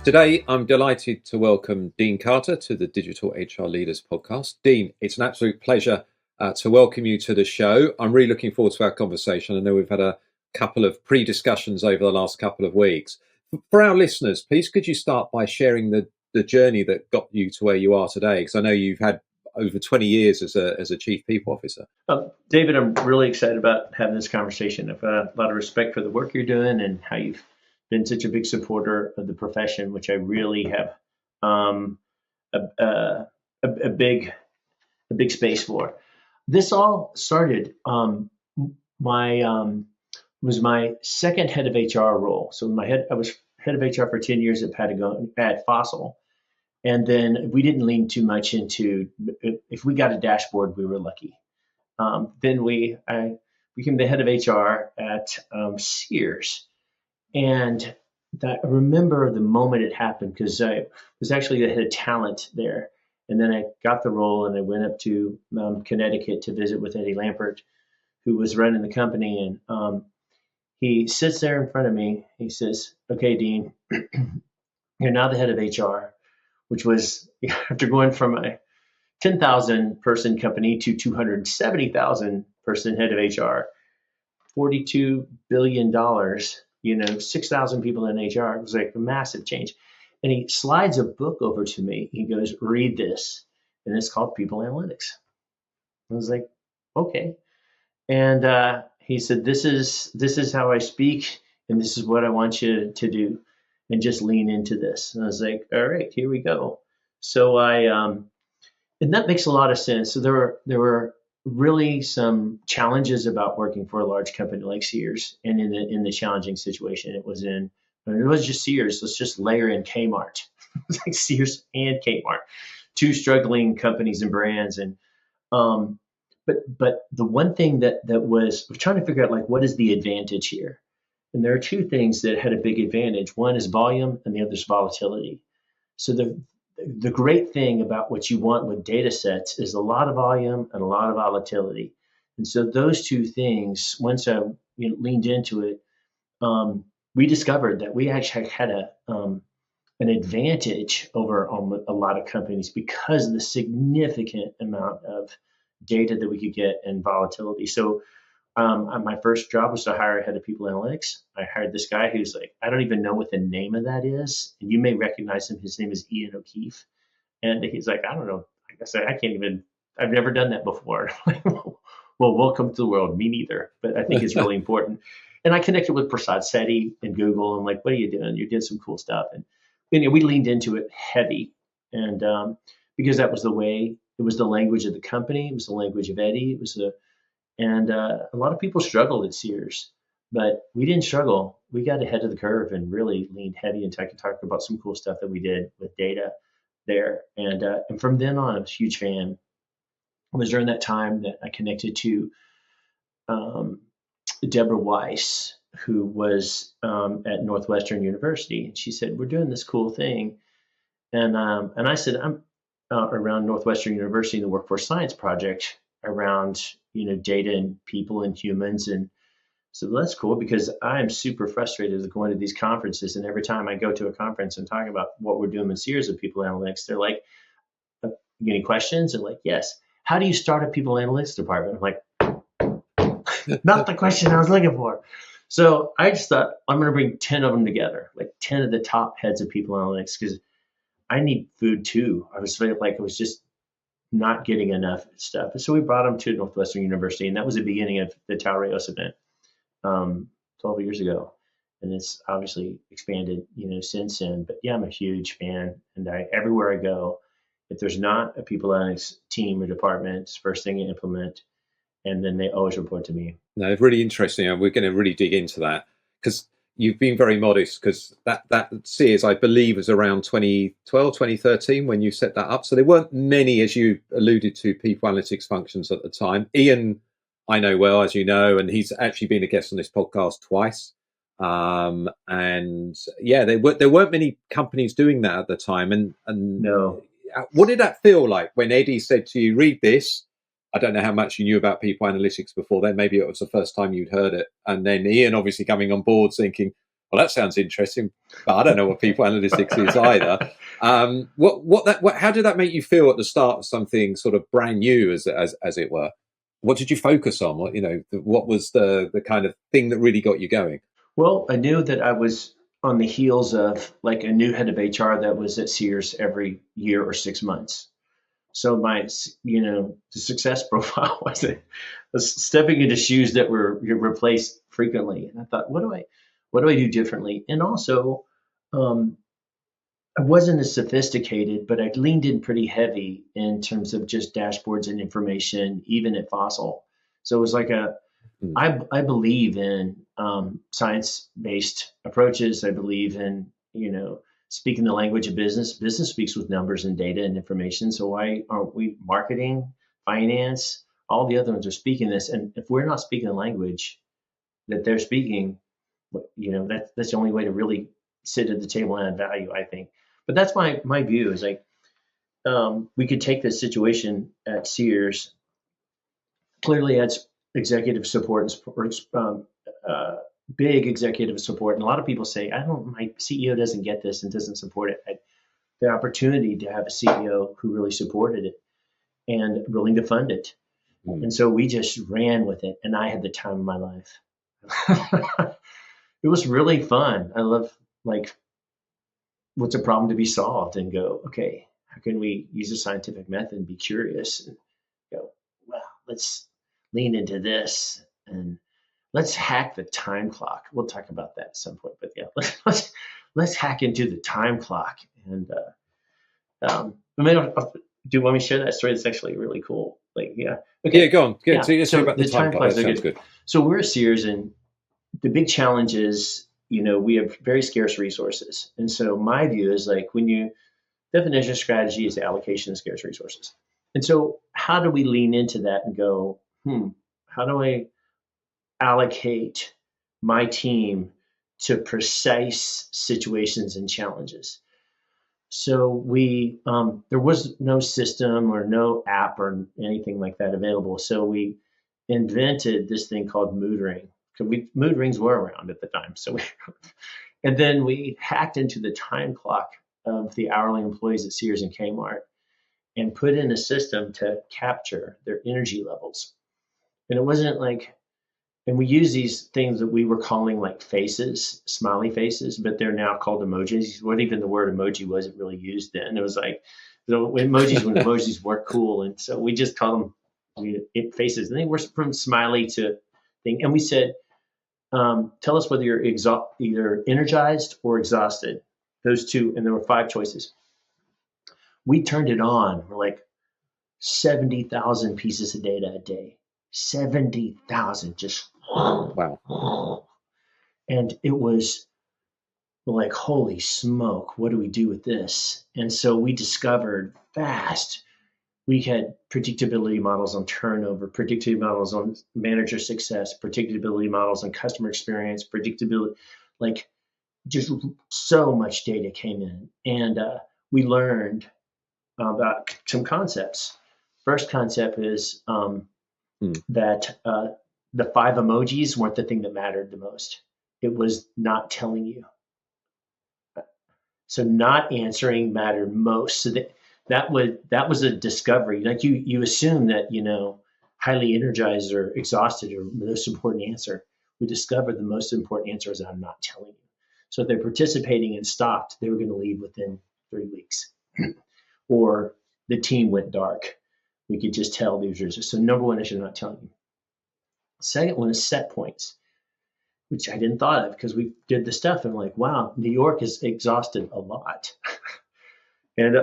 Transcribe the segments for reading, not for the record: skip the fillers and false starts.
Today, I'm delighted to welcome Dean Carter to the Digital HR Leaders podcast. Dean, it's an absolute pleasure to welcome you to the show. I'm really looking forward to our conversation. I know we've had a couple of pre-discussions over the last couple of weeks. For our listeners, please could you start by sharing the journey that got you to where you are today? Because I know you've had over 20 years as a chief people officer. David, I'm really excited about having this conversation. I've got a lot of respect for the work you're doing and how you've been such a big supporter of the profession, which I really have a big space for. This all started was my second head of HR role. So I was head of HR for 10 years at Patagonia at Fossil. And then we didn't lean too much into, if we got a dashboard, we were lucky. Then I became the head of HR at Sears. And I remember the moment it happened because I was actually the head of talent there. And then I got the role and I went up to Connecticut to visit with Eddie Lampert, who was running the company. And he sits there in front of me. He says, "Okay, Dean, you're now the head of HR," which was after going from a 10,000 person company to 270,000 person head of HR, $42 billion, 6,000 people in HR. It was like a massive change. And he slides a book over to me. He goes, "Read this." And it's called People Analytics. I was like, okay. And he said, this is how I speak, and this is what I want you to do, and just lean into this. And I was like, all right, here we go. So and that makes a lot of sense. So there were really some challenges about working for a large company like Sears, and in the challenging situation it was in. And it was just Sears. Let's just layer in Kmart. It was like Sears and Kmart, two struggling companies and brands. And but the one thing that was trying to figure out, like, what is the advantage here? And there are two things that had a big advantage. One is volume, and the other is volatility. So the great thing about what you want with data sets is a lot of volume and a lot of volatility. And so those two things, once I leaned into it, we discovered that we actually had an advantage over a lot of companies because of the significant amount of data that we could get and volatility. So my first job was to hire a head of people analytics. I hired this guy who's like, I don't even know what the name of that is. And you may recognize him. His name is Ian O'Keefe. And he's like, I don't know. Like I said, I've never done that before. Well, welcome to the world. Me neither. But I think it's really important. And I connected with Prasad Sethi and Google. I'm like, what are you doing? You did some cool stuff. And we leaned into it heavy. And because that was the way, it was the language of the company. It was the language of Eddie. And a lot of people struggled at Sears, but we didn't struggle. We got ahead of the curve and really leaned heavy into. I can talk about some cool stuff that we did with data there. And from then on, I was a huge fan. It was during that time that I connected to Deborah Weiss, who was at Northwestern University. And she said, "We're doing this cool thing." And I said, "I'm around Northwestern University in the Workforce Science Project around data and people and humans." And so that's cool because I'm super frustrated with going to these conferences. And every time I go to a conference and talk about what we're doing with Sears with people analytics, they're like, "Any questions?" And like, "Yes." "How do you start a people analytics department?" I'm like, not the question I was looking for. So I just thought, I'm going to bring 10 of them together, like 10 of the top heads of people analytics, because I need food too. I was feeling like I was just not getting enough stuff. So we brought them to Northwestern University, and that was the beginning of the Taurios event 12 years ago. And it's obviously expanded, since then. But yeah, I'm a huge fan, and everywhere I go, if there's not a people analytics team or department, it's the first thing I implement, and then they always report to me. No, it's really interesting, and we're going to really dig into that because you've been very modest, because that Sears, I believe, was around 2012, 2013 when you set that up. So there weren't many, as you alluded to, people analytics functions at the time. Ian, I know well, as you know, and he's actually been a guest on this podcast twice. And yeah, there weren't many companies doing that at the time. And No. What did that feel like when Eddie said to you, "Read this"? I don't know how much you knew about people analytics before then. Maybe it was the first time you'd heard it. And then Ian obviously coming on board thinking, Well, that sounds interesting, but I don't know what people analytics is either. How did that make you feel at the start of something sort of brand new, as it were? What did you focus on? What was the kind of thing that really got you going? Well, I knew that I was on the heels of like a new head of HR that was at Sears every year or 6 months. So the success profile was stepping into shoes that were replaced frequently. And I thought, what do I do differently? And also, um, I wasn't as sophisticated, but I leaned in pretty heavy in terms of just dashboards and information, even at Fossil. So it was like Mm, I believe in science-based approaches. I believe in, speaking the language of business. Business speaks with numbers and data and information. So why aren't we marketing, finance, all the other ones are speaking this? And if we're not speaking the language that they're speaking, that's the only way to really sit at the table and add value, I think. But that's my view is like we could take this situation at Sears, clearly adds executive support and big executive support. And a lot of people say, my CEO doesn't get this and doesn't support it. The opportunity to have a CEO who really supported it and willing to fund it. mm. And so we just ran with it, and I had the time of my life. It was really fun. I love like what's a problem to be solved and go, okay, how can we use a scientific method and be curious and go, well, let's lean into this and let's hack the time clock. We'll talk about that at some point, but yeah, let's hack into the time clock. And do you want me to share that story? It's actually really cool. Like, yeah, okay, Yeah, go on. Good. yeah. So let's talk So about the the time time clock. clocks That are sounds good. good. So we're at Sears, and the big challenge is, we have very scarce resources. And so my view is like definition of strategy is the allocation of scarce resources. And so how do we lean into that and go, how do I allocate my team to precise situations and challenges? So there was no system or no app or anything like that available. So we invented this thing called mood ring. Mood rings were around at the time. And then we hacked into the time clock of the hourly employees at Sears and Kmart and put in a system to capture their energy levels. And it wasn't like, and we use these things that we were calling like faces, smiley faces, but they're now called emojis. What even the word emoji wasn't really used then. It was like when emojis were cool, and so we just called them faces, and they were from smiley to thing. And we said, tell us whether you're either energized or exhausted. Those two, and there were 5 choices. We turned it on. We're like 70,000 pieces of data a day. 70,000, just Wow. and it was like, holy smoke, what do we do with this? And so we discovered fast we had predictability models on turnover, predictability models on manager success, predictability models on customer experience, predictability, like just so much data came in. And we learned about some concepts. First concept is that the 5 emojis weren't the thing that mattered the most. It was not telling you. So not answering mattered most. So that was a discovery. Like you assume that highly energized or exhausted are the most important answer. We discovered the most important answer is I'm not telling you. So if they're participating and stopped, they were going to leave within 3 weeks, or the team went dark. We could just tell the users. So number one is I'm not telling you. Second one is set points, which I didn't thought of because we did the stuff and I'm like, wow, New York is exhausted a lot. And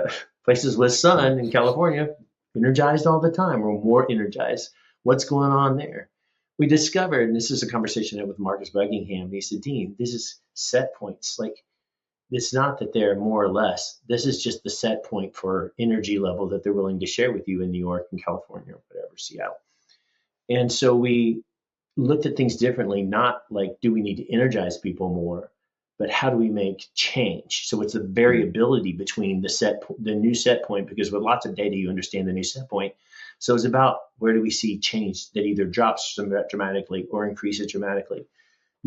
places with sun in California, energized all the time or more energized. What's going on there? We discovered, and this is a conversation I had with Marcus Buckingham. He said, Dean, this is set points. Like, it's not that they're more or less. This is just the set point for energy level that they're willing to share with you in New York and California or whatever, Seattle. And so we looked at things differently, not like, do we need to energize people more, but how do we make change? So it's the variability between the new set point, because with lots of data, you understand the new set point. So it's about where do we see change that either drops dramatically or increases dramatically.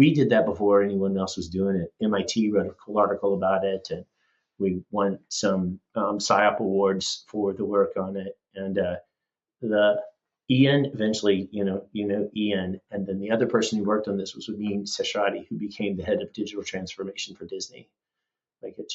we did that before anyone else was doing it. MIT wrote a cool article about it, and we won some PSYOP awards for the work on it. And the Ian eventually, Ian, and then the other person who worked on this was Amin Seshrati, who became the head of digital transformation for Disney. Like it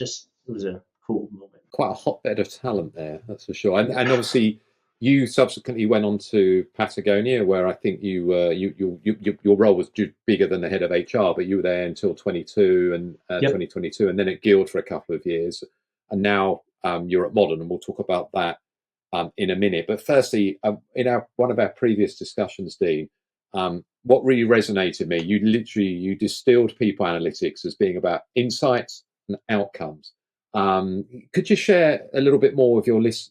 was a cool moment. Quite a hotbed of talent there, that's for sure. And obviously, you subsequently went on to Patagonia, where I think your role was bigger than the head of HR, but you were there until 22 and Yep. 2022, and then at Guild for a couple of years, and now you're at Modern, and we'll talk about that in a minute. But firstly, in one of our previous discussions, Dean, what really resonated with me, you distilled people analytics as being about insights and outcomes. Could you share a little bit more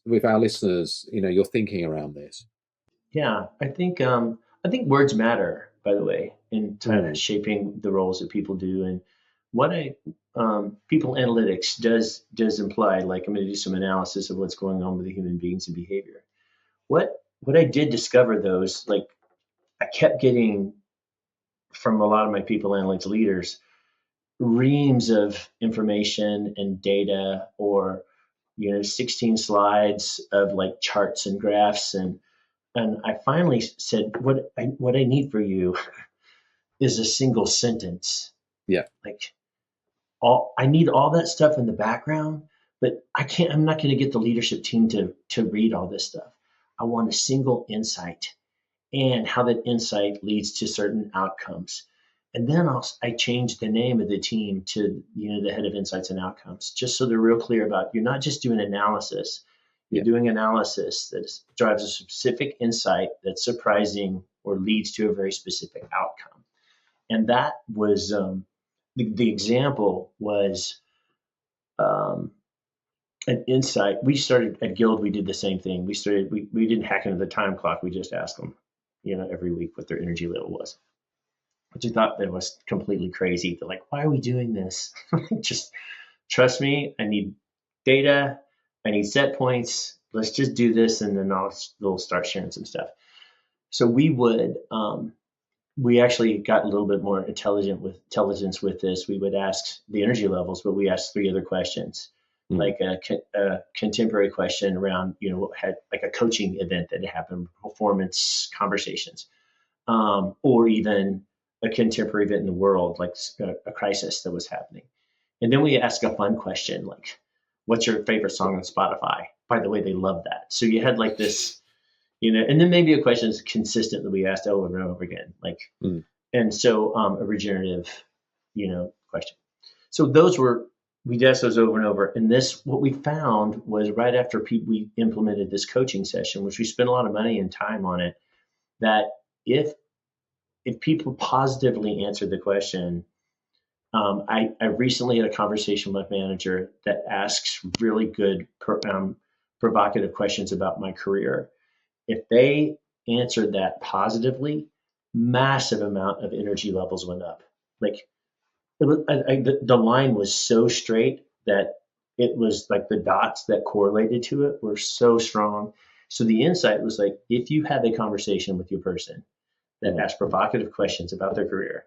with our listeners, your thinking around this? Yeah, I think words matter, by the way, in kind of shaping the roles that people do. And what people analytics does imply, like I'm going to do some analysis of what's going on with the human beings and behavior. What I did discover though is like I kept getting from a lot of my people analytics leaders reams of information and data, or 16 slides of like charts and graphs, and I finally said, what I need for you is a single sentence. Yeah. Like I need all that stuff in the background, but I'm not going to get the leadership team to read all this stuff. I want a single insight and how that insight leads to certain outcomes. And then I changed the name of the team to, the head of insights and outcomes, just so they're real clear about you're not just doing analysis, you're doing analysis that drives a specific insight that's surprising or leads to a very specific outcome. And that was the example was an insight. We started at Guild, we did the same thing. We didn't hack into the time clock. We just asked them, every week what their energy level was, which I thought that was completely crazy. They're like, why are we doing this? Just trust me. I need data. I need set points. Let's just do this, and then they'll start sharing some stuff. So we actually got a little bit more intelligence with this. We would ask the energy levels, but we asked 3 other questions, like a contemporary question around, had like a coaching event that had happened, performance conversations, or even a contemporary event in the world, like a crisis that was happening. And then we ask a fun question, like, what's your favorite song on Spotify? By the way, they love that. So you had like this, and then maybe a question is consistent that we asked over and over again, like, and so a regenerative, question. So we asked those over and over. And what we found was right after we implemented this coaching session, which we spent a lot of money and time on it, that if people positively answered the question, I recently had a conversation with my manager that asks really good, provocative questions about my career. If they answered that positively, massive amount of energy levels went up. Like the line was so straight that it was like the dots that correlated to it were so strong. So the insight was like, if you have a conversation with your person that asks provocative questions about their career,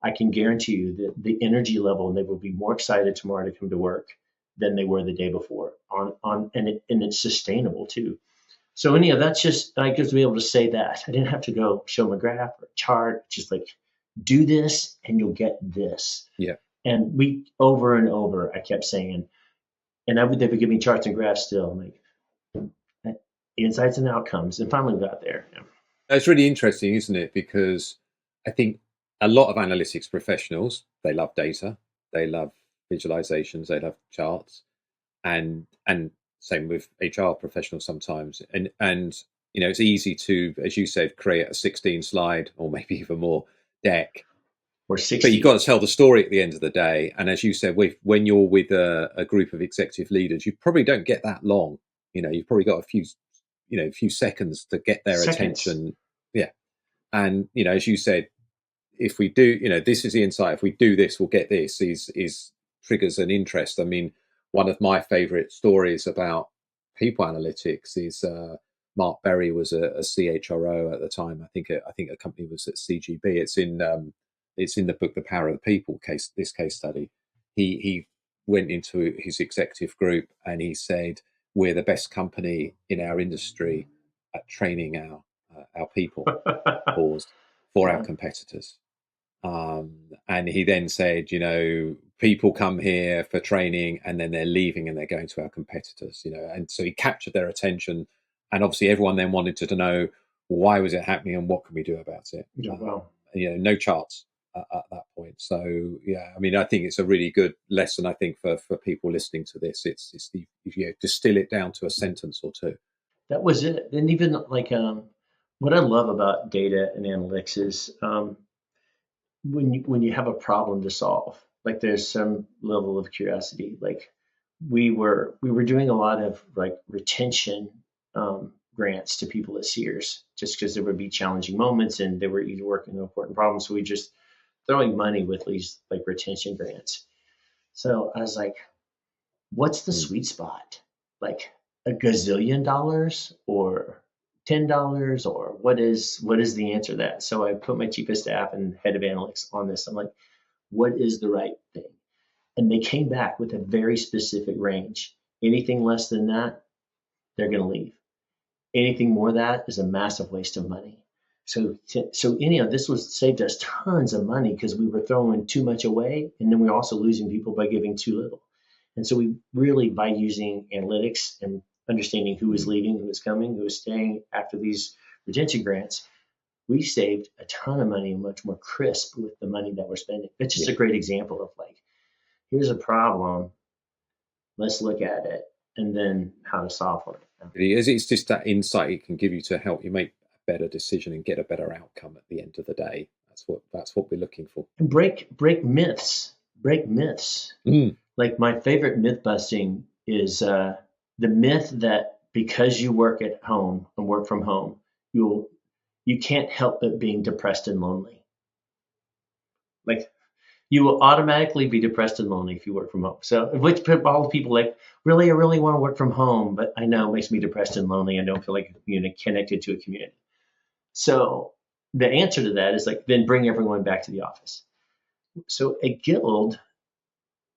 I can guarantee you that the energy level, and they will be more excited tomorrow to come to work than they were the day before. And it's sustainable too. So anyhow, that's just I get to be able to say that. I didn't have to go show them a graph or a chart. Just like do this and you'll get this. Yeah. And we over and over, I kept saying, and they would give me charts and graphs still, like insights and outcomes. And finally we got there. Yeah. It's really interesting, isn't it? Because I think a lot of analytics professionals, they love data, they love visualizations, they love charts, and same with HR professionals sometimes. And it's easy to, as you said, create a 16 slide or maybe even more deck. Or 60. But you've got to tell the story at the end of the day. And as you said, when you're with a group of executive leaders, you probably don't get that long. You've probably got a few seconds to get their attention. Yeah. And, as you said, if we do, this is the insight. If we do this, we'll get this. Is triggers an interest. I mean, one of my favorite stories about people analytics is Mark Berry was a CHRO at the time. I think a company was at CGB. It's in it's in the book, The Power of the People case, this case study. He went into his executive group and he said, we're the best company in our industry at training our people for our Yeah. competitors. And he then said, people come here for training and then they're leaving and they're going to our competitors, and so he captured their attention. And obviously everyone then wanted to know, why was it happening and what can we do about it? Yeah, wow. No charts at that point. So, yeah, I mean, I think it's a really good lesson, I think, for people listening to this. It's distill it down to a sentence or two. That was it. And even like what I love about data and analytics is when you have a problem to solve, like there's some level of curiosity. Like we were doing a lot of like retention grants to people at Sears, just because there would be challenging moments and they were either working on important problems. So we just throwing money with these like retention grants. So I was like, what's the sweet spot? Like a gazillion dollars or $10, or what is the answer to that? So I put my chief of staff and head of analytics on this. I'm like, what is the right thing? And they came back with a very specific range. Anything less than that, they're going to leave. Anything more than that is a massive waste of money. So anyhow, this was saved us tons of money because we were throwing too much away, and then we were also losing people by giving too little. And so we really, by using analytics and understanding who was leaving, who was coming, who was staying after these retention grants, we saved a ton of money and much more crisp with the money that we're spending. That's just a great example of like, here's a problem, let's look at it, and then how to solve it. It's just that insight it can give you to help you make a better decision and get a better outcome at the end of the day. That's what we're looking for. And break myths. Break myths. Like my favorite myth busting is the myth that because you work at home and work from home, you can't help but being depressed and lonely. Like you will automatically be depressed and lonely if you work from home. So which all the people like, really, I really want to work from home, but I know it makes me depressed and lonely. I don't feel like connected to a community. So the answer to that is like, then bring everyone back to the office. So at Guild,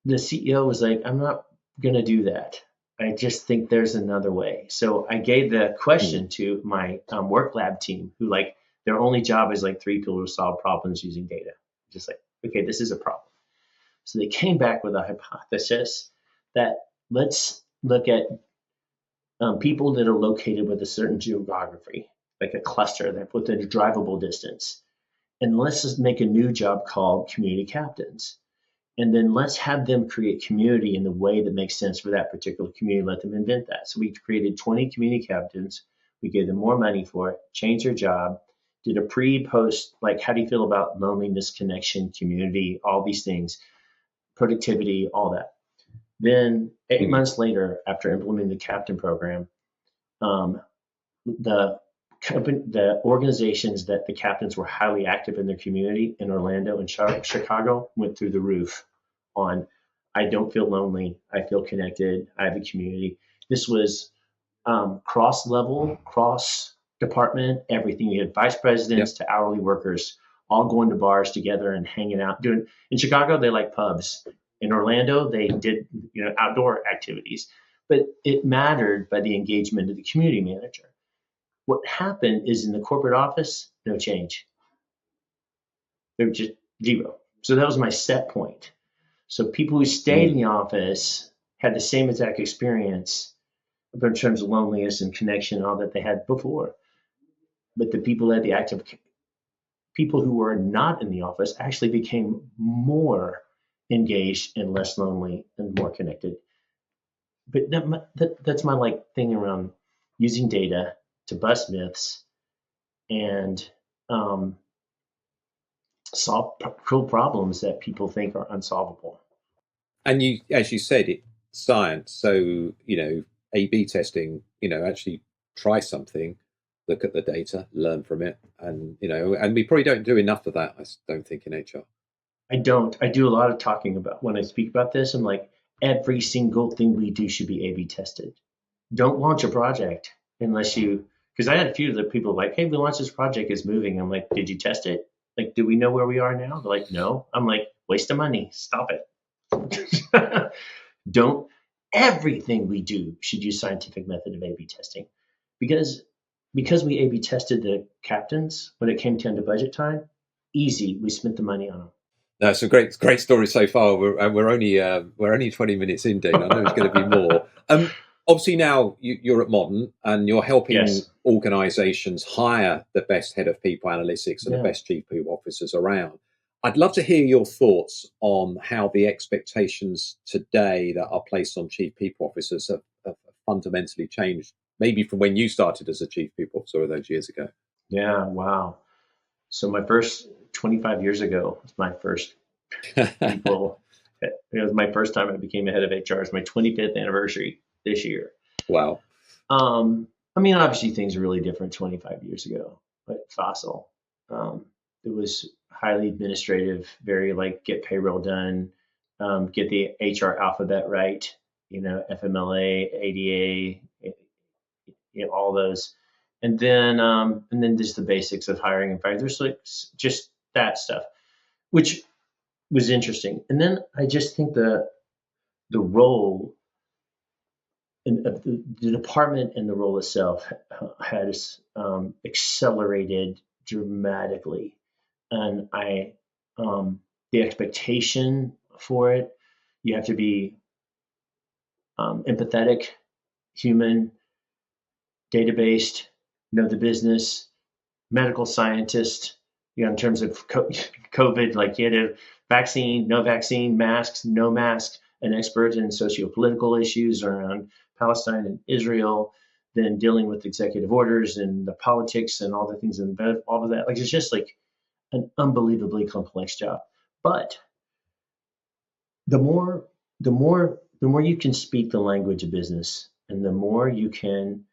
the CEO was like, I'm not going to do that. I just think there's another way. So I gave the question to my work lab team, who like their only job is like 3 people to solve problems using data. Just like, okay, this is a problem. So they came back with a hypothesis that let's look at people that are located with a certain geography, like a cluster that within a drivable distance. And let's just make a new job called community captains. And then let's have them create community in the way that makes sense for that particular community. Let them invent that. So we created 20 community captains. We gave them more money for it, changed their job, did a pre-post, like, how do you feel about loneliness, connection, community, all these things, productivity, all that. Then 8 months later, after implementing the captain program, the organizations that the captains were highly active in their community in Orlando and Chicago went through the roof on, I don't feel lonely, I feel connected, I have a community. This was cross-level, cross-department, everything. You had vice presidents to hourly workers all going to bars together and hanging out. In Chicago, they like pubs. In Orlando, they did outdoor activities. But it mattered by the engagement of the community manager. What happened is in the corporate office, no change. They were just zero. So that was my set point. So people who stayed in the office had the same exact experience in terms of loneliness and connection and all that they had before. But the people that the active people who were not in the office actually became more engaged and less lonely and more connected. But that's my like thing around using data to bust myths and solve cool problems that people think are unsolvable. And you, as you said, it's science. So, A/B testing, actually try something, look at the data, learn from it. And, and we probably don't do enough of that, I don't think, in HR. I don't. I do a lot of talking about when I speak about this. I'm like, every single thing we do should be A/B tested. Don't launch a project unless you, because I had a few of the people like, hey, we launched this project, it's moving. I'm like, did you test it? Like, do we know where we are now? They're like, no. I'm like, waste of money. Stop it. Don't, everything we do should use scientific method of A/B testing, because we A/B tested the captains when it came down to budget time. Easy, we spent the money on That's a great story so far. We're only 20 minutes in, Dean. I know there's going to be more. Obviously now you're at Modern and you're helping Yes. organisations hire the best head of people analytics and the Yeah. best chief people officers around. I'd love to hear your thoughts on how the expectations today that are placed on chief people officers have fundamentally changed, maybe from when you started as a chief people officer those years ago. Yeah. Wow. So my first 25 years ago was my first people. It was my first time I became a head of HR. It's my 25th anniversary this year. Wow. I mean, obviously things are really different 25 years ago, but Fossil, it was highly administrative, very like get payroll done, get the HR alphabet right, FMLA, ADA, all those, and then just the basics of hiring and firing. There's like just that stuff, which was interesting. And then I just think the role of the department and the role itself has accelerated dramatically, and the expectation for it, you have to be empathetic, human, data-based, know the business, medical scientist, in terms of COVID, like you had a vaccine, no vaccine, masks, no mask, an expert in socio-political issues around Palestine and Israel, then dealing with executive orders and the politics and all the things and all of that. Like, it's just like an unbelievably complex job. But the more, the more you can speak the language of business, and the more you can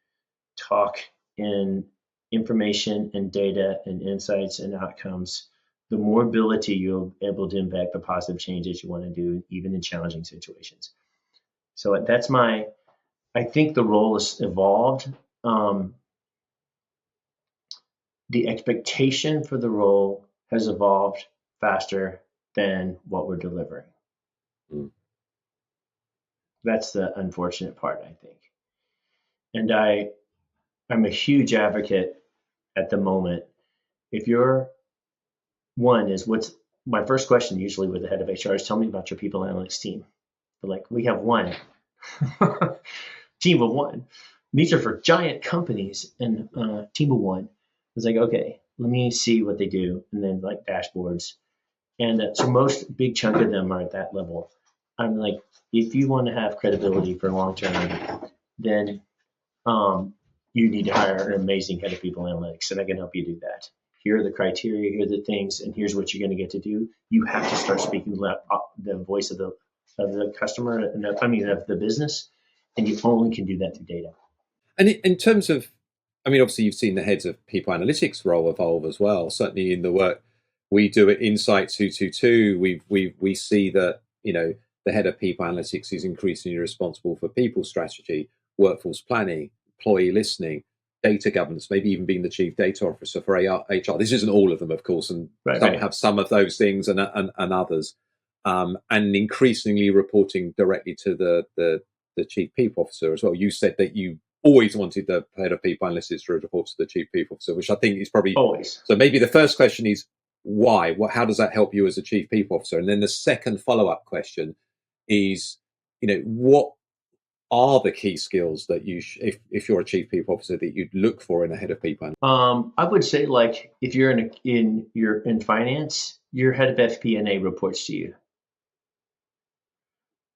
talk in information and data and insights and outcomes, the more ability you'll be able to impact the positive changes you want to do, even in challenging situations. So I think the role has evolved. The expectation for the role has evolved faster than what we're delivering. Mm. That's the unfortunate part, I think. And I'm a huge advocate at the moment. If you're One is, what's my first question usually with the head of HR is, tell me about your people analytics team. They're like, we have one team of one. These are for giant companies, and team of one. It's like, okay, let me see what they do, and then like dashboards. And so most big chunk of them are at that level. I'm like, if you want to have credibility for long term, then you need to hire an amazing head of people analytics, and I can help you do that. Here are the criteria, here are the things, and here's what you're going to get to do. You have to start speaking the voice of the customer, and of the business, and you only can do that through data. And in terms of, I mean, obviously you've seen the heads of people analytics role evolve as well. Certainly in the work we do at Insight 222, we see that, the head of people analytics is increasingly responsible for people strategy, workforce planning, employee listening, data governance, maybe even being the chief data officer for HR. This isn't all of them, of course, and some have some of those things and others, and increasingly reporting directly to the chief people officer as well. You said that you always wanted the head of people analytics to report to the chief people officer, which I think is probably always. So maybe the first question is why? How does that help you as a chief people officer? And then the second follow-up question is, what are the key skills that if you're a chief people officer, that you'd look for in a head of people? I would say, like, if you're in finance, your head of FP&A reports to you.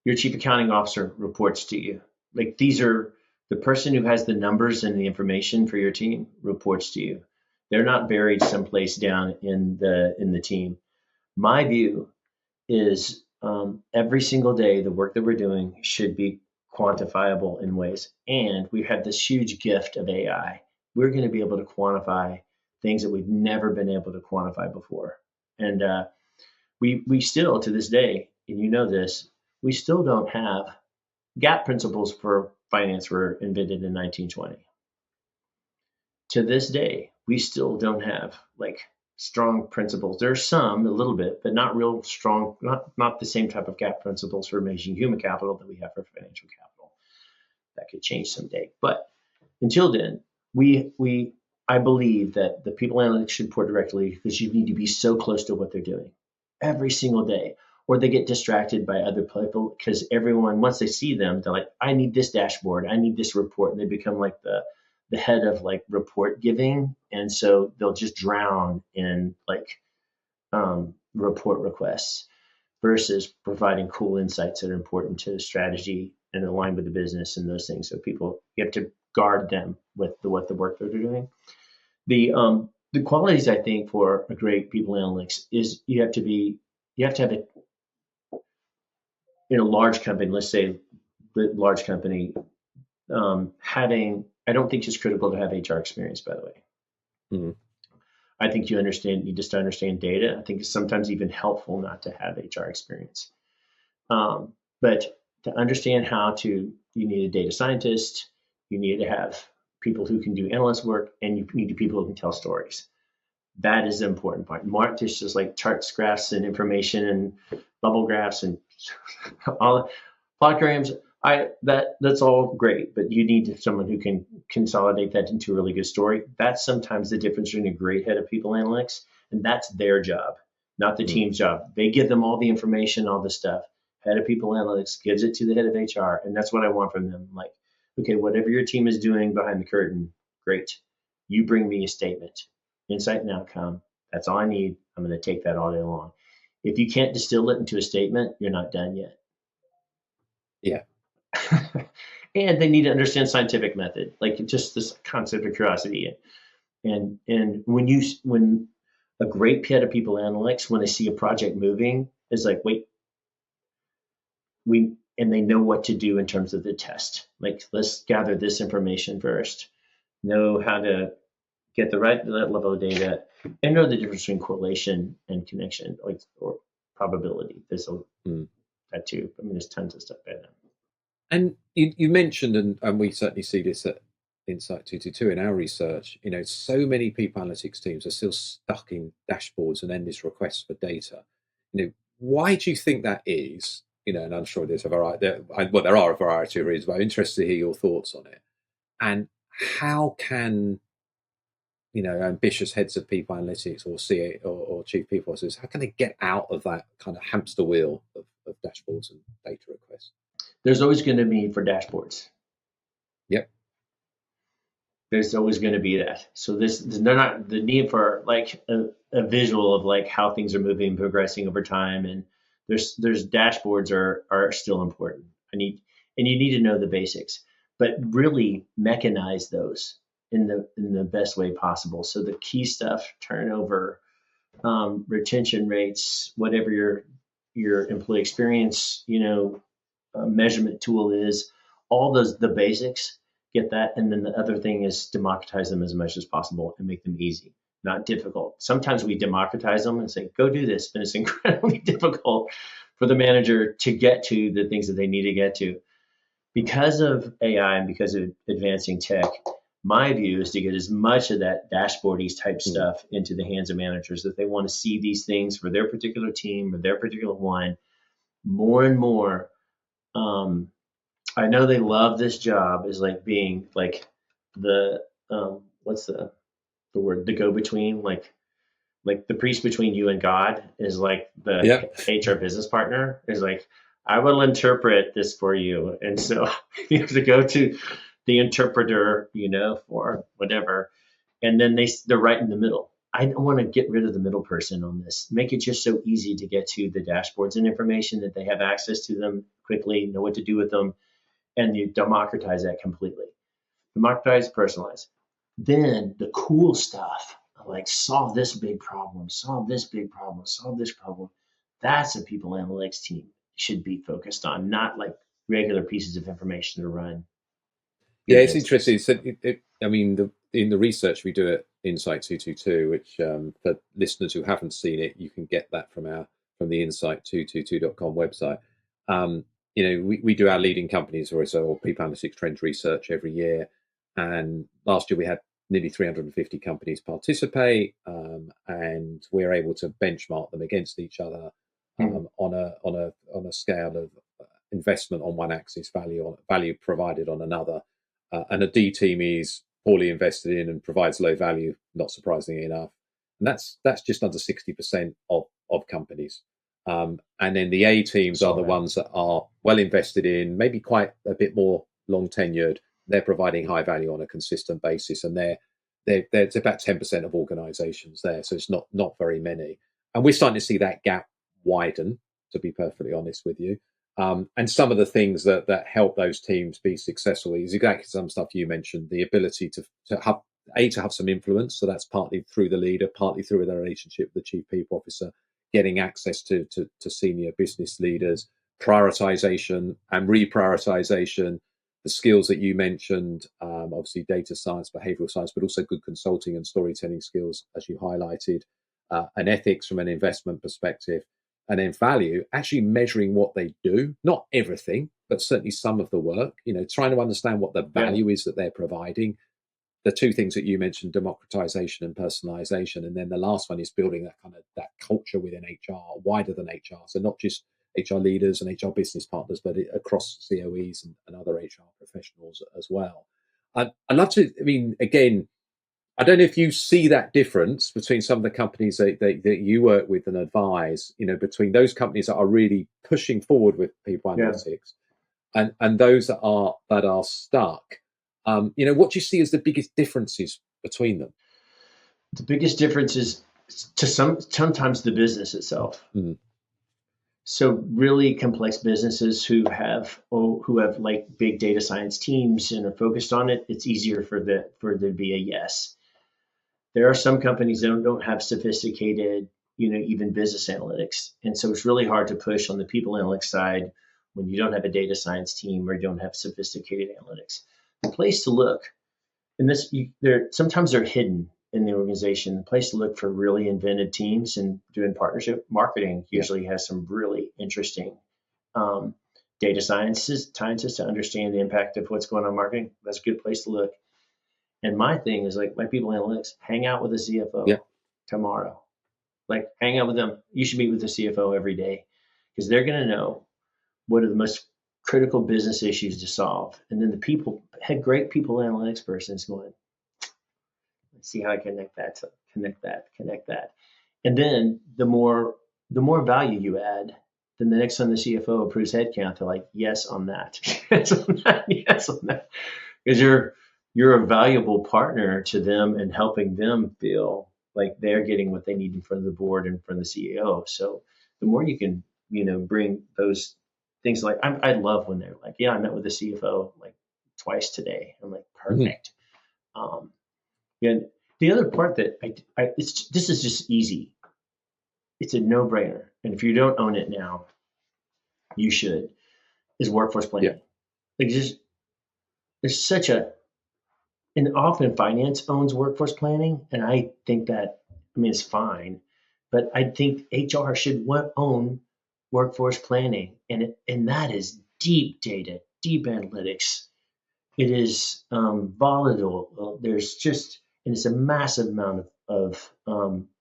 Your chief accounting officer reports to you. Like, these are the person who has the numbers and the information for your team reports to you. They're not buried someplace down in the team. My view is, every single day, the work that we're doing should be quantifiable in ways. And we have this huge gift of AI. We're going to be able to quantify things that we've never been able to quantify before. And we still, to this day, and you know this, we still don't have GAAP principles for finance were invented in 1920. To this day, we still don't have like strong principles. There are some, a little bit, but not real strong, not the same type of gap principles for managing human capital that we have for financial capital. That could change someday. But until then, I believe that the people analytics should report directly because you need to be so close to what they're doing every single day, or they get distracted by other people because everyone, once they see them, they're like, I need this dashboard, I need this report, and they become like the head of like report giving, and so they'll just drown in like report requests versus providing cool insights that are important to the strategy and align with the business and those things. So people, you have to guard them with what the work that they're doing. The qualities I think for a great people analytics is you have to have it in a large company. Let's say the large company having. I don't think it's critical to have HR experience. By the way, Mm. I think you just understand data. I think it's sometimes even helpful not to have HR experience. But to understand you need a data scientist, you need to have people who can do analyst work, and you need people who can tell stories. That is the important part. Mark just like charts, graphs, and information, and bubble graphs, and all plot diagrams. That's all great, but you need someone who can consolidate that into a really good story. That's sometimes the difference between a great head of people analytics, and that's their job, not the team's job. They give them all the information, all the stuff. Head of people analytics gives it to the head of HR, and that's what I want from them. Like, okay, whatever your team is doing behind the curtain, great. You bring me a statement, insight and outcome. That's all I need. I'm going to take that all day long. If you can't distill it into a statement, you're not done yet. Yeah. And they need to understand scientific method, like just this concept of curiosity. And when a great head of people analytics, when they see a project moving, is like, wait, and they know what to do in terms of the test. Like, let's gather this information first, know how to get the right level of data, and know the difference between correlation and connection, like, or probability. There's that too. I mean, there's tons of stuff there. And you mentioned, and we certainly see this at Insight 222 in our research, so many people analytics teams are still stuck in dashboards and endless requests for data. Why do you think that is? And I'm sure there are a variety of reasons, but I'm interested to hear your thoughts on it. And how can, ambitious heads of people analytics or CA or chief people officers, how can they get out of that kind of hamster wheel of dashboards and data requests? There's always going to be for dashboards. Yep. There's always going to be that. So they're not the need for like a visual of like how things are moving, progressing over time, and there's dashboards are still important. You need to know the basics, but really mechanize those in the best way possible. So the key stuff, turnover, retention rates, whatever your employee experience, measurement tool is, all the basics, get that. And then the other thing is democratize them as much as possible and make them easy, not difficult. Sometimes we democratize them and say, go do this, but it's incredibly difficult for the manager to get to the things that they need to get to. Because of AI and because of advancing tech, my view is to get as much of that dashboardy type stuff into the hands of managers that they want to see these things for their particular team or their particular one more and more. I know they love this job is like being like the what's the word, the go between, like the priest between you and God is like the HR business partner is like, I will interpret this for you, and so you have to go to the interpreter, for whatever, and then they're right in the middle. I don't want to get rid of the middle person on this. Make it just so easy to get to the dashboards and information that they have access to them quickly, know what to do with them, and you democratize that completely. Democratize, personalize. Then the cool stuff, like solve this big problem, solve this big problem, solve this problem. That's a people analytics team should be focused on, not like regular pieces of information to run. Yeah, it's interesting. So, in the research we do at Insight 222, which for listeners who haven't seen it, you can get that from the insight222.com website. We do our leading companies or people analytics trends research every year, and last year we had nearly 350 companies participate, and we're able to benchmark them against each other on a scale of investment on one axis, value provided on another, and a D team is poorly invested in and provides low value, not surprisingly enough, and that's just under 60% of companies. And then the A teams are the ones that are well invested in, maybe quite a bit more long tenured. They're providing high value on a consistent basis, and it's about 10% of organisations there, so it's not very many. And we're starting to see that gap widen, to be perfectly honest with you. And some of the things that help those teams be successful is exactly some stuff you mentioned: the ability to have some influence. So that's partly through the leader, partly through their relationship with the chief people officer, getting access to senior business leaders, prioritization and reprioritization, the skills that you mentioned, obviously data science, behavioral science, but also good consulting and storytelling skills, as you highlighted, and ethics from an investment perspective, and then value, actually measuring what they do, not everything, but certainly some of the work, trying to understand what the value is that they're providing. The two things that you mentioned, democratization and personalization. And then the last one is building that culture within HR, wider than HR. So not just HR leaders and HR business partners, but across COEs and other HR professionals as well. I'd love to, again, I don't know if you see that difference between some of the companies that you work with and advise, between those companies that are really pushing forward with people analytics and those that are stuck. What do you see as the biggest differences between them? The biggest difference is sometimes the business itself. Mm. So really complex businesses who have like big data science teams and are focused on it, it's easier for there to be a yes. There are some companies that don't have sophisticated, even business analytics. And so it's really hard to push on the people analytics side when you don't have a data science team or you don't have sophisticated analytics. The place to look, and sometimes they're hidden in the organization. The place to look for really inventive teams and doing partnership marketing usually has some really interesting data scientists to understand the impact of what's going on in marketing. That's a good place to look. And my thing is like my people analytics, hang out with a CFO tomorrow. Like hang out with them. You should meet with the CFO every day because they're going to know what are the most critical business issues to solve. And then the people had great people analytics persons going, let's see how I connect that. And then the more value you add, then the next time the CFO approves headcount, they're like, yes on that. Yes on that. Because you're a valuable partner to them and helping them feel like they're getting what they need in front of the board and from the CEO. So the more you can, bring those things like I love when they're like, I met with the CFO like twice today. I'm like, perfect. And the other part that this is just easy. It's a no-brainer. And if you don't own it now, you should, is workforce planning. There's such and often finance owns workforce planning. And I think that, it's fine, but I think HR should own workforce planning. And that is deep data, deep analytics. It is volatile. There's and it's a massive amount of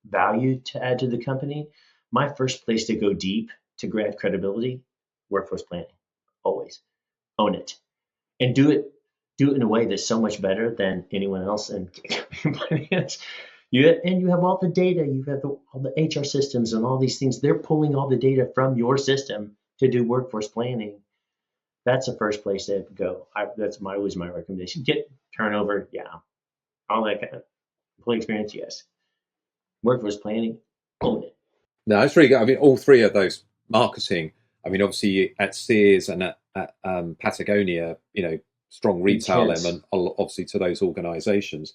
value to add to the company. My first place to go deep to grab credibility, workforce planning, always own it and do it in a way that's so much better than anyone else in finance. You have all the data, you have all the HR systems and all these things. They're pulling all the data from your system to do workforce planning. That's the first place to go. That's always my recommendation. Get turnover, all that kind of employee experience, yes. Workforce planning, own it. No, it's really good. All three of those marketing. Obviously at Sears and at Patagonia, strong retail element, obviously to those organizations.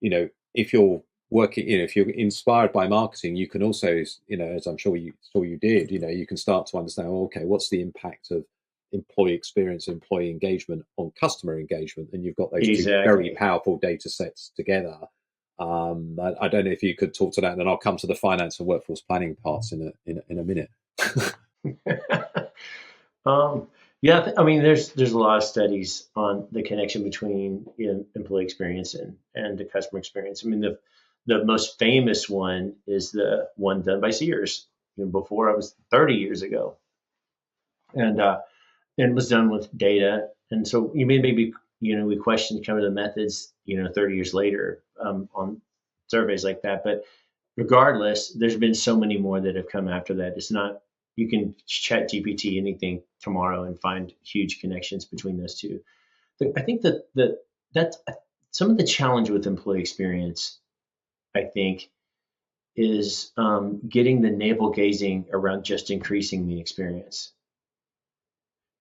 If you're working, if you're inspired by marketing, you can also, as I'm sure you did, you can start to understand, okay, what's the impact of employee experience, employee engagement on customer engagement, and you've got those two very powerful data sets together. I don't know if you could talk to that, and then I'll come to the finance and workforce planning parts in a minute. Yeah, I mean, there's a lot of studies on the connection between employee experience and the customer experience. I mean, the most famous one is the one done by Sears, before I was 30 years ago, and it was done with data. And so you maybe we questioned kind of the methods 30 years later on surveys like that, but regardless, there's been so many more that have come after that. It's not, you can chat GPT anything tomorrow and find huge connections between those two. I think that's some of the challenge with employee experience, I think, is getting the navel gazing around just increasing the experience.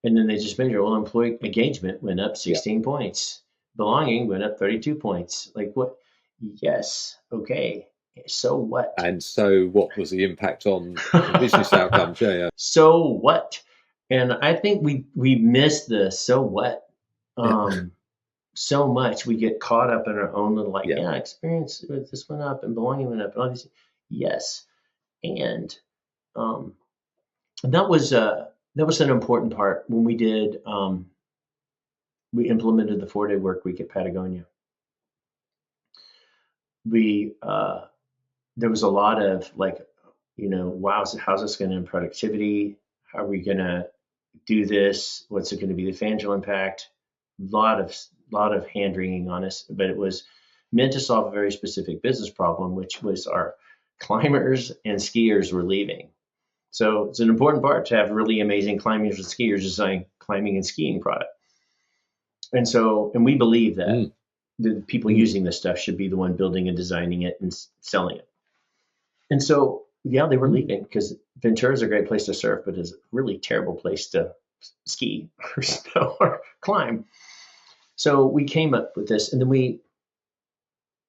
And then they just measure, well, employee engagement went up Yeah. 16 points, belonging went up 32 points. Like what? Yes. Okay. So what? And so, what was the impact on the business outcomes? Yeah, yeah, So what? And I think we miss the so what yeah, so much. We get caught up in our own little like, yeah. yeah, experience with this went up and belonging went up and all these. Yes, and um, that was an important part when we did. We implemented the 4-day work week at Patagonia. We There was a lot of like, wow, how's this going to impact productivity? How are we going to do this? What's it going to be the financial impact? Lot of hand wringing on us, but it was meant to solve a very specific business problem, which was our climbers and skiers were leaving. So it's an important part to have really amazing climbers and skiers design climbing and skiing product. And we believe that Mm, the people mm. using this stuff should be the one building and designing it and selling it. And so, yeah, they were leaving because Ventura is a great place to surf, but it's a really terrible place to ski or snow or climb. So we came up with this, and then we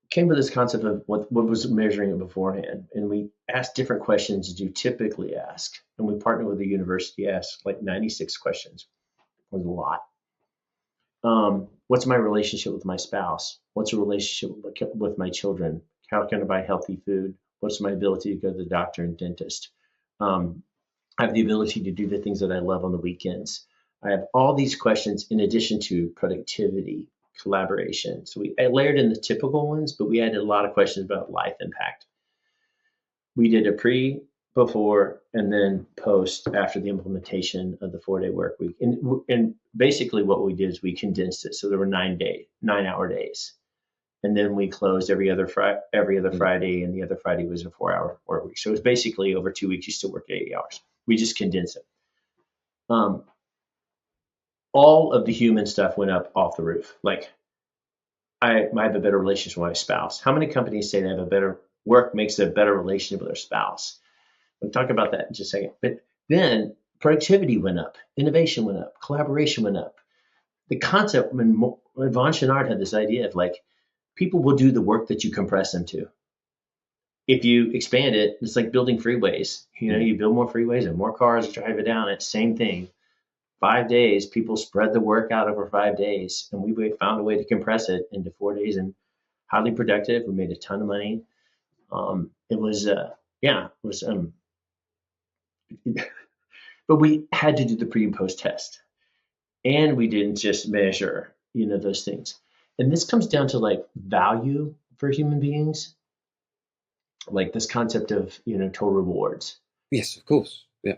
came to this concept of what was measuring it beforehand. And we asked different questions as you typically ask. And we partnered with the university, asked like 96 questions. It was a lot. What's my relationship with my spouse? What's the relationship with my children? How can I buy healthy food? What's my ability to go to the doctor and dentist? I have the ability to do the things that I love on the weekends. I have all these questions in addition to productivity, collaboration. So I layered in the typical ones, but we added a lot of questions about life impact. We did a pre, before, and then post after the implementation of the 4-day work week. And basically what we did is we condensed it. So there were 9-hour days. And then we closed every other Friday, and the other Friday was a 4-hour work week. So it was basically over 2 weeks, you still work 80 hours. We just condensed it. All of the human stuff went up off the roof. Like I have a better relationship with my spouse. How many companies say they have a better work makes a better relationship with their spouse? We'll talk about that in just a second. But then productivity went up, innovation went up, collaboration went up. The concept when Von Chenard had this idea of like people will do the work that you compress them to. If you expand it, it's like building freeways. You build more freeways and more cars drive it down. It's same thing. 5 days, people spread the work out over 5 days, and we found a way to compress it into 4 days and highly productive. We made a ton of money. It was, yeah, it was, but we had to do the pre and post test, and we didn't just measure, those things. And this comes down to like value for human beings, like this concept of, total rewards. Yes, of course. Yeah,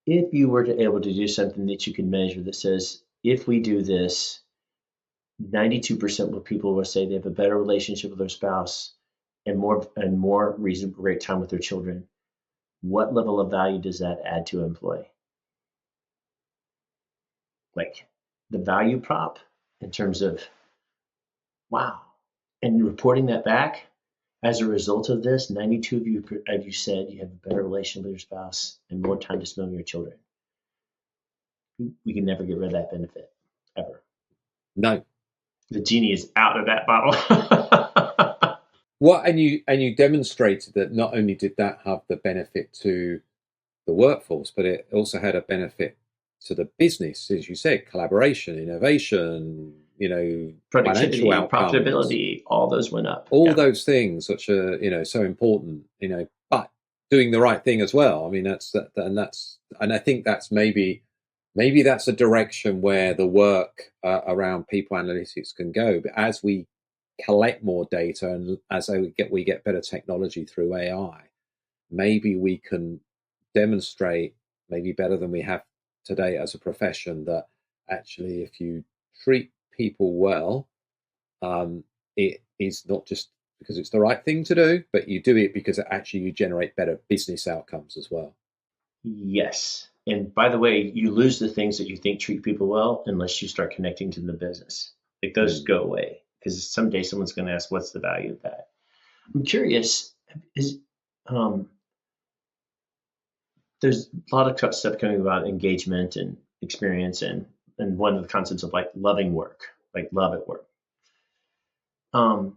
If you were to able to do something that you can measure that says, if we do this, 92% of people will say they have a better relationship with their spouse and more reasonable great time with their children. What level of value does that add to an employee? Like the value prop in terms of wow, and reporting that back as a result of this, 92 of you said you have a better relationship with your spouse and more time to spend with your children. We can never get rid of that benefit ever. no. The genie is out of that bottle. What and you demonstrated that not only did that have the benefit to the workforce, but it also had a benefit to the business, as you said, collaboration, innovation, financial Productivity, outcomes, profitability, all those went up. all Yeah. those things which are so important, but doing the right thing as well. I mean, and I think that's maybe maybe that's a direction where the work around people analytics can go. But as we collect more data and as we get better technology through AI, maybe we can demonstrate, maybe better than we have today as a profession, that actually if you treat people well, it is not just because it's the right thing to do, but you do it because actually you generate better business outcomes as well. Yes. And by the way, you lose the things that you think treat people well unless you start connecting to the business. Like those Mm. go away because someday someone's going to ask, what's the value of that? I'm curious, is um, there's a lot of stuff coming about engagement and experience and one of the concepts of like loving work, like love at work. Um,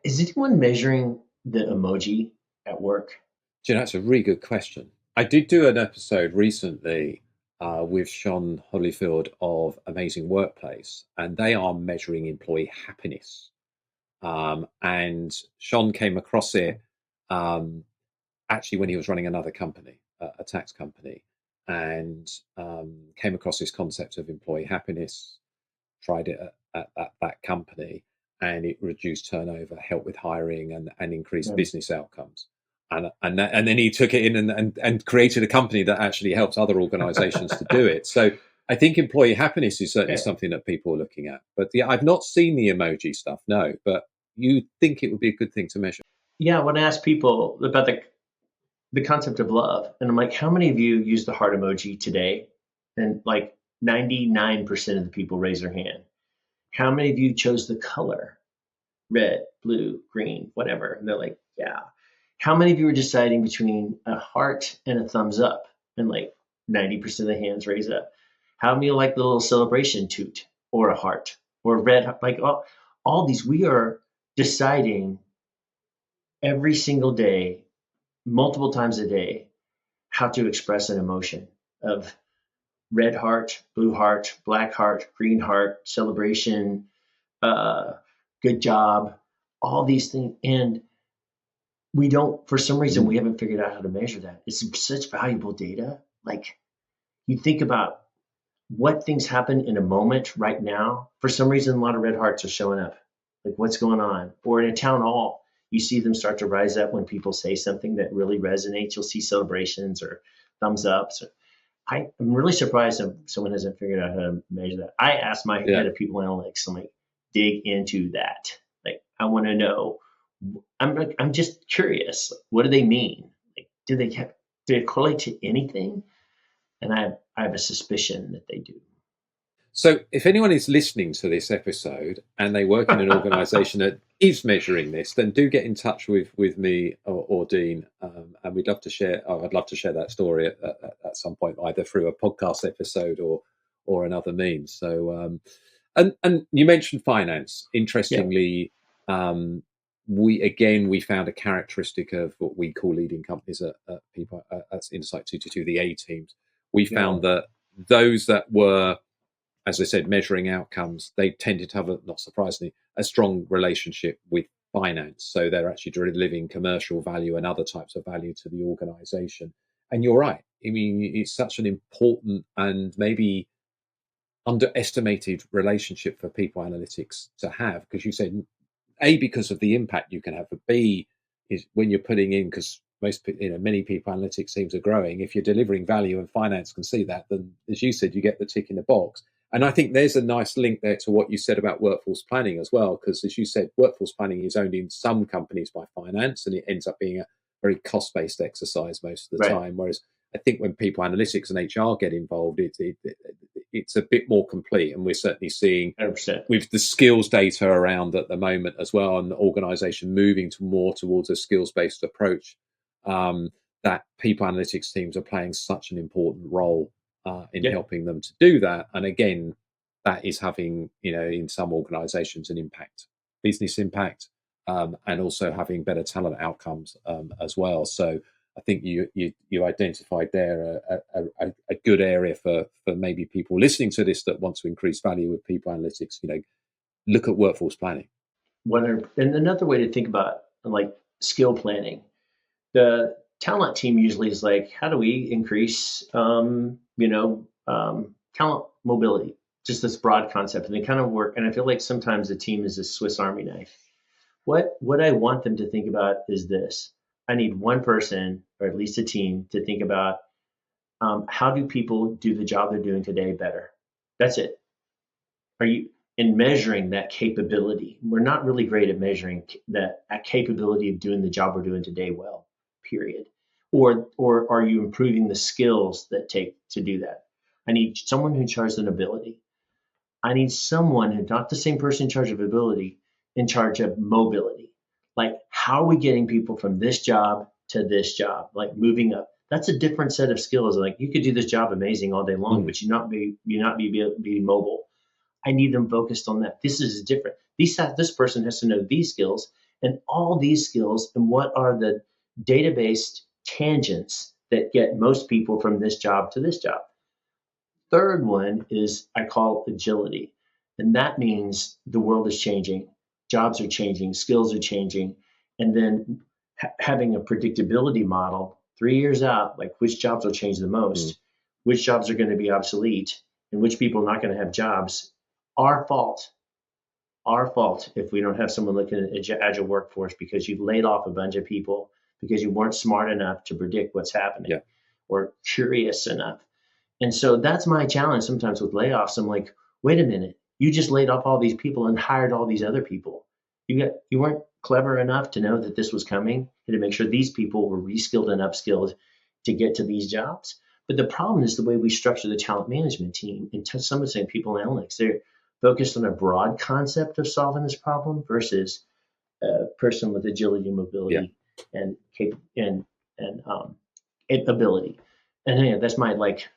is anyone measuring the emoji at work? Do you know, that's a really good question. I did do an episode recently with Sean Holyfield of Amazing Workplace, and they are measuring employee happiness. And Sean came across it um, actually when he was running another company, a tax company, and came across this concept of employee happiness, tried it at that company, and it reduced turnover, helped with hiring, and increased Um, business outcomes. And then he took it in and created a company that actually helps other organizations to do it. So I think employee happiness is certainly okay. something that people are looking at. But yeah, I've not seen the emoji stuff, no, but you think it would be a good thing to measure. Yeah, when I ask people about the concept of love, and I'm like, how many of you use the heart emoji today? And like 99% of the people raise their hand. How many of you chose the color red, blue, green, whatever? And they're like, yeah. How many of you are deciding between a heart and a thumbs up? And like 90% of the hands raise up. How many like the little celebration toot or a heart or red? Like all these, we are deciding every single day, multiple times a day, how to express an emotion of red heart, blue heart, black heart, green heart, celebration, uh, good job, all these things. And we don't, for some reason, we Mm. haven't figured out how to measure that. It's such valuable data. Like you think about what things happen in a moment right now. For some reason, a lot of red hearts are showing up. Like what's going on? Or in a town hall, you see them start to rise up when people say something that really resonates. You'll see celebrations or thumbs ups. I'm really surprised if someone hasn't figured out how to measure that. I asked my Yeah. head of people analytics, I'm like, dig into that. Like, I want to know. I'm just curious. What do they mean? Like, do they correlate to anything? And I have a suspicion that they do. So, if anyone is listening to this episode and they work in an organisation that is measuring this, then do get in touch with me or Dean, and we'd love to share. I'd love to share that story at some point, either through a podcast episode or another means. So, and you mentioned finance. Yeah, Interestingly, we found a characteristic of what we call leading companies at people at Insight 222, the A teams. We yeah, found that those that were, as I said, measuring outcomes, they tended to have, not surprisingly, a strong relationship with finance. So they're actually delivering commercial value and other types of value to the organization. And you're right. I mean, it's such an important and maybe underestimated relationship for people analytics to have, because you said, A, because of the impact you can have, but B, is when you're putting in, because many people analytics teams are growing. If you're delivering value and finance can see that, then as you said, you get the tick in the box. And I think there's a nice link there to what you said about workforce planning as well, because as you said, workforce planning is owned in some companies by finance, and it ends up being a very cost-based exercise most of the right, time. Whereas I think when people analytics and HR get involved, it's a bit more complete, and we're certainly seeing 100%. with the skills data around at the moment as well, and the organisation moving more towards a skills-based approach, um, that people analytics teams are playing such an important role in Yeah, helping them to do that. And again, that is having, in some organisations an impact, business impact, and also having better talent outcomes as well. So I think you identified there a good area for maybe people listening to this that want to increase value with people analytics. Look at workforce planning. and another way to think about like skill planning. The talent team usually is like, how do we increase, talent mobility? Just this broad concept, and they kind of work. And I feel like sometimes the team is a Swiss Army knife. What I want them to think about is this: I need one person, or at least a team, to think about how do people do the job they're doing today better. That's it. Are you in measuring that capability? We're not really great at measuring that capability of doing the job we're doing today well. Period. Or are you improving the skills that take to do that? I need someone who charges an ability. I need someone who not the same person in charge of ability, in charge of mobility. Like, how are we getting people from this job to this job? Like moving up. That's a different set of skills. Like, you could do this job amazing all day long, Mm. but you not be mobile. I need them focused on that. This is different. This person has to know these skills and all these skills, and what are the database tangents that get most people from this job to this job. Third one is I call agility. And that means the world is changing, jobs are changing, skills are changing. And then having a predictability model 3 years out, like which jobs will change the Mm. most, which jobs are going to be obsolete, and which people are not going to have jobs. Our fault. Our fault if we don't have someone looking at agile workforce because you laid off a bunch of people because you weren't smart enough to predict what's happening Yeah. or curious enough. And so that's my challenge sometimes with layoffs. I'm like, wait a minute, you just laid off all these people and hired all these other people. You weren't clever enough to know that this was coming and to make sure these people were reskilled and upskilled to get to these jobs. But the problem is the way we structure the talent management team. And to some extent, people analytics, they're focused on a broad concept of solving this problem versus a person with agility and Yeah. mobility and ability. And yeah, that's my like.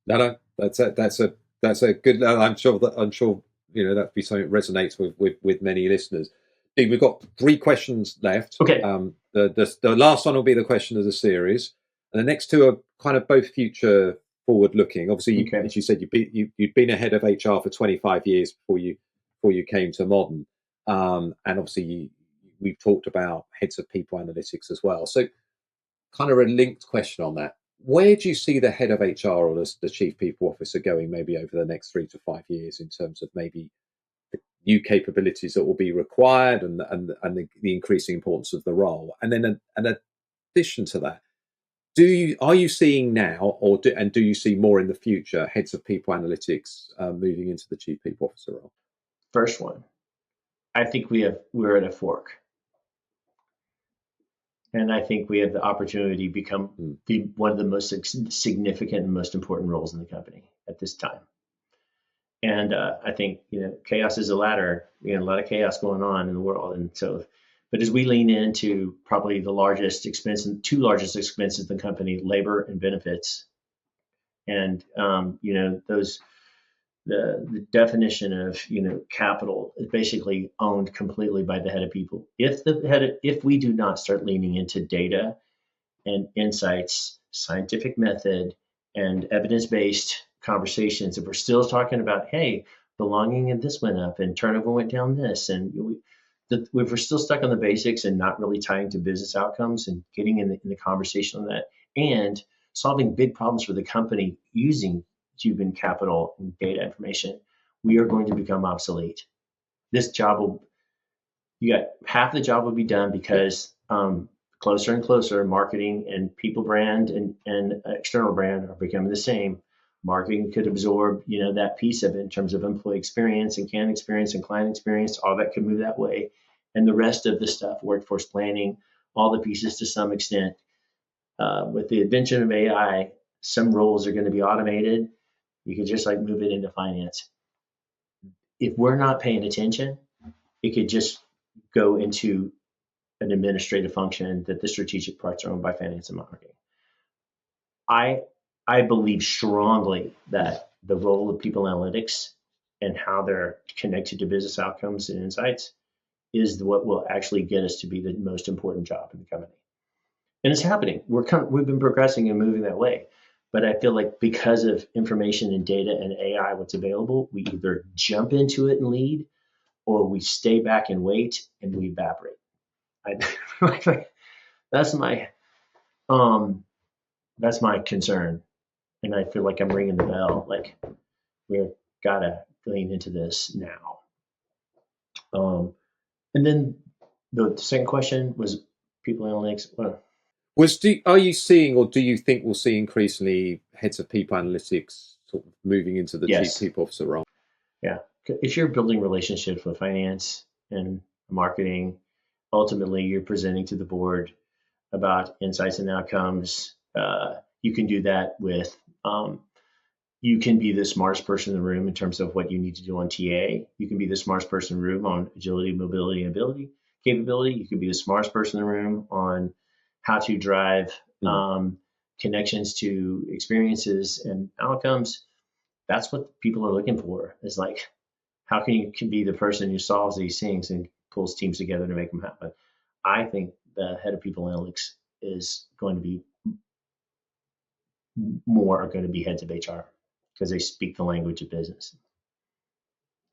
No, that's a good. I'm sure that'd be something that resonates with many listeners. Steve, we've got 3 questions left. Okay. The last one will be the question of the series, and the next 2 are kind of both future forward looking. Obviously, Okay. as you said, you've been a head of HR for 25 years before you came to Modern, and obviously we've talked about heads of people analytics as well. So, kind of a linked question on that. Where do you see the head of HR or the chief people officer going maybe over the next 3 to 5 years in terms of maybe the new capabilities that will be required and the increasing importance of the role? And then in addition to that, are you seeing now do you see more in the future heads of people analytics moving into the chief people officer role? First one, I think we're at a fork. And I think we have the opportunity to be one of the most significant and most important roles in the company at this time. And I think chaos is a ladder. A lot of chaos going on in the world, and so. But as we lean into probably the largest expense, two largest expenses in the company, labor and benefits, and those the definition of capital is basically owned completely by the head of people. If we do not start leaning into data and insights, scientific method, and evidence-based conversations, if we're still talking about, hey, belonging and this went up and turnover went down this, and if we're still stuck on the basics and not really tying to business outcomes and getting in the conversation on that and solving big problems for the company using human capital and data information, we are going to become obsolete. This job you got half the job will be done because closer and closer marketing and people brand and external brand are becoming the same. Marketing could absorb, that piece of it in terms of employee experience and candidate experience and client experience, all that could move that way. And the rest of the stuff, workforce planning, all the pieces to some extent. With the invention of AI, some roles are going to be automated. You could just like move it into finance. If we're not paying attention, it could just go into an administrative function that the strategic parts are owned by finance and marketing. I believe strongly that the role of people analytics and how they're connected to business outcomes and insights is what will actually get us to be the most important job in the company. And it's happening. We've been progressing and moving that way. But I feel like because of information and data and AI, what's available, we either jump into it and lead, or we stay back and wait and we evaporate. I that's my um that's my concern, and I feel like I'm ringing the bell. Like we've got to lean into this now. Um, and then the second question was people analytics. Well, Are you seeing, or do you think we'll see increasingly heads of people analytics sort of moving into the chief yes, people officer role? yeah. If you're building relationships with finance and marketing, ultimately you're presenting to the board about insights and outcomes. You can do that with you can be the smartest person in the room in terms of what you need to do on TA. You can be the smartest person in the room on agility, mobility, and ability capability. You can be the smartest person in the room on how to drive connections to experiences and outcomes. That's what people are looking for. Is like, how can be the person who solves these things and pulls teams together to make them happen? I think the head of people analytics is going to be more are going to be heads of HR because they speak the language of business.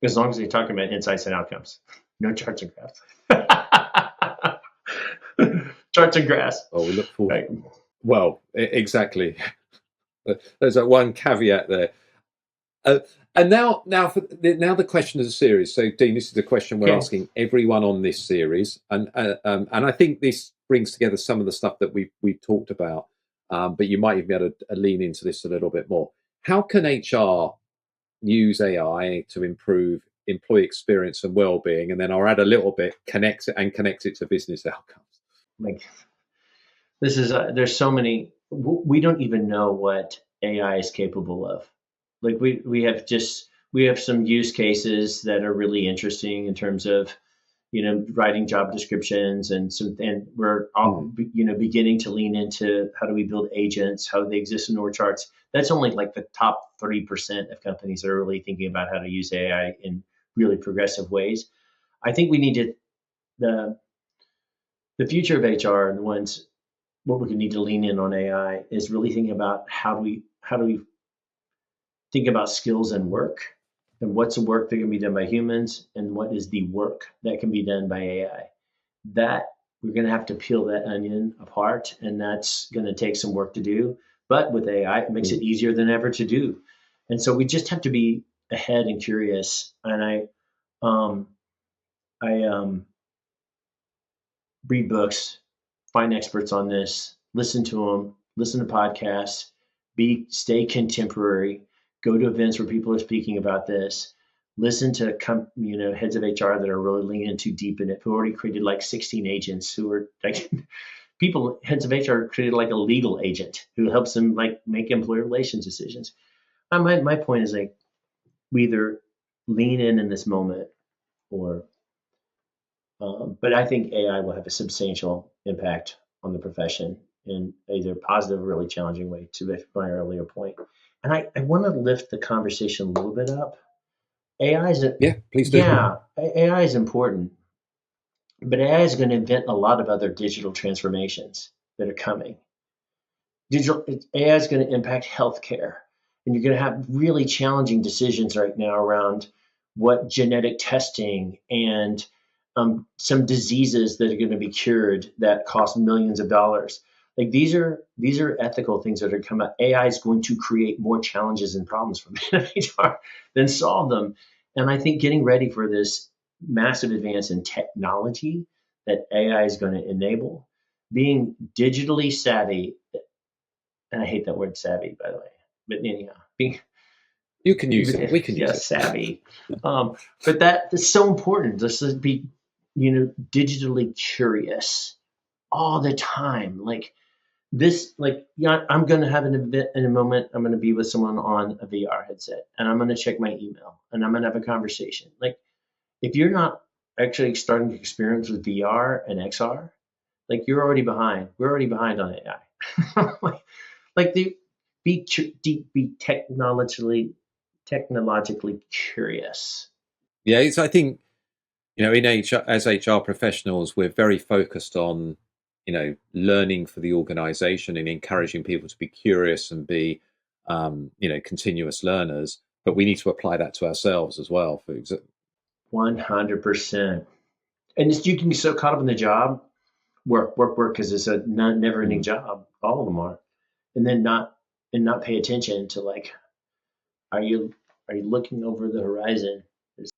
As long as they're talking about insights and outcomes, no charts and graphs. Charts and graphs. Oh, we look forward. Right. Well, exactly. There's that one caveat there. And now the question of the series. So, Dean, this is the question we're Okay. asking everyone on this series, and I think this brings together some of the stuff that we've talked about. But you might even be able to lean into this a little bit more. How can HR use AI to improve employee experience and well-being? And then I'll add a little bit, connect it to business outcomes. Like this is there's so many. We don't even know what AI is capable of. Like we have some use cases that are really interesting in terms of writing job descriptions and we're all beginning to lean into how do we build agents, how do they exist in org charts. That's only like the top 30% of companies that are really thinking about how to use AI in really progressive ways. I think we need to the future of HR and the ones what we need to lean in on AI is really thinking about how do we think about skills and work and what's the work that can be done by humans and what is the work that can be done by AI. That we're going to have to peel that onion apart, and that's going to take some work to do. But with AI, it makes it easier than ever to do. And so we just have to be ahead and curious. And I read books, find experts on this, listen to them, listen to podcasts, stay contemporary, go to events where people are speaking about this, listen to heads of HR that are really leaning too deep in it, who already created like 16 agents who are like heads of HR created like a legal agent who helps them like make employee relations decisions. My point is like we either lean in this moment or but I think AI will have a substantial impact on the profession in either positive or really challenging way, to my earlier point. And I want to lift the conversation a little bit up. AI is Please do. yeah, AI is important, but AI is going to invent a lot of other digital transformations that are coming. Digital AI is going to impact healthcare, and you're going to have really challenging decisions right now around what genetic testing and some diseases that are going to be cured that cost millions of dollars. Like these are ethical things that are coming out. AI is going to create more challenges and problems for HR than solve them. And I think getting ready for this massive advance in technology that AI is going to enable, being digitally savvy, and I hate that word savvy, by the way, but anyhow, being You can use it. We can use it. savvy. But that's so important. Just to be, digitally curious all the time. Like this, I'm going to have an event in a moment. I'm going to be with someone on a VR headset, and I'm going to check my email, and I'm going to have a conversation. Like, if you're not actually starting to experience with VR and XR, like you're already behind. We're already behind on AI. like the be technologically curious. Yeah, I think in HR, as HR professionals, we're very focused on learning for the organization and encouraging people to be curious and be continuous learners, but we need to apply that to ourselves as well. For example, 100%. And you can be so caught up in the job work, because it's a never-ending job. All of them are, and then not pay attention to, like, are you looking over the horizon?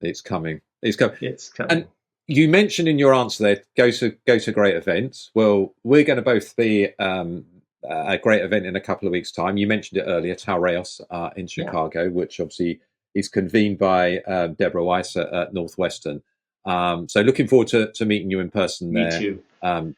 It's coming. It's coming. It's coming. And you mentioned in your answer there, go to great events. Well, we're going to both be a great event in a couple of weeks' time. You mentioned it earlier, Taurus in Chicago, which obviously is convened by Deborah Weiss at Northwestern. So looking forward to meeting you in person there. Me too.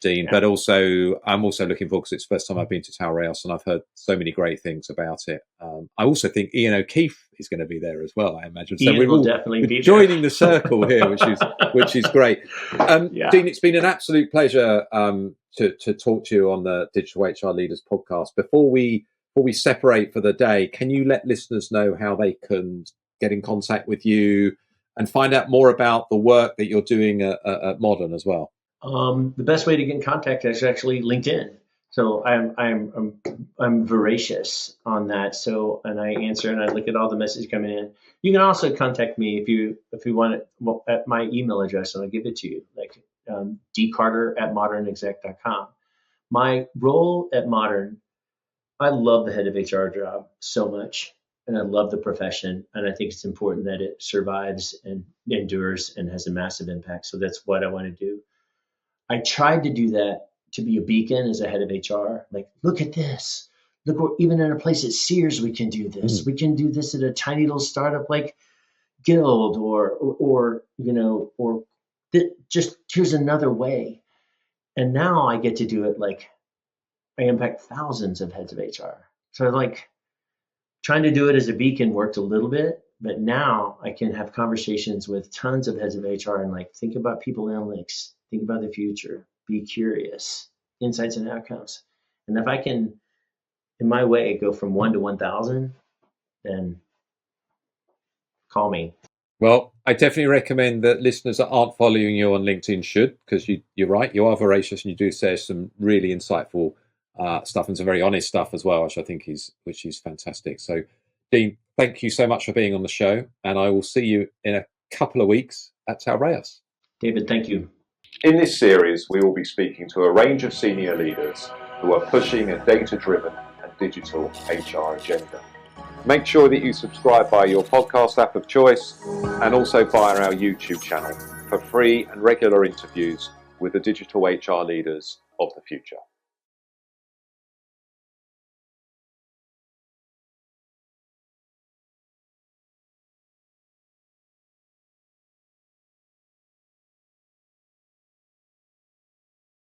Dean, but also I'm also looking forward, because it's the first time I've been to Taurus and I've heard so many great things about it. I also think Ian O'Keefe is going to be there as well, I imagine. So Ian will definitely be joining the circle here, which is great. Dean, it's been an absolute pleasure to talk to you on the Digital HR Leaders podcast. Before we separate for the day, can you let listeners know how they can get in contact with you and find out more about the work that you're doing at Modern as well? The best way to get in contact is actually LinkedIn. So I'm voracious on that. So, and I answer and I look at all the messages coming in. You can also contact me if you want it, at my email address, and I'll give it to you, like dcarter@modernexec.com. My role at Modern, I love the head of HR job so much, and I love the profession, and I think it's important that it survives and endures and has a massive impact. So that's what I want to do. I tried to do that, to be a beacon as a head of HR. Like, look at this. Look, we're even in a place at Sears, we can do this. We can do this at a tiny little startup like Guild, or just here's another way. And now I get to do it, like, I impact thousands of heads of HR. So, like, trying to do it as a beacon worked a little bit, but now I can have conversations with tons of heads of HR and, like, think about people analytics, think about the future, be curious, insights and outcomes. And if I can, in my way, go from 1 to 1,000, then call me. Well, I definitely recommend that listeners that aren't following you on LinkedIn should, because you're right, you are voracious and you do say some really insightful stuff and some very honest stuff as well, which I think is fantastic. So, Dean, thank you so much for being on the show, and I will see you in a couple of weeks at Taurus. David, thank you. In this series, we will be speaking to a range of senior leaders who are pushing a data-driven and digital HR agenda. Make sure that you subscribe via your podcast app of choice and also via our YouTube channel for free and regular interviews with the digital HR leaders of the future.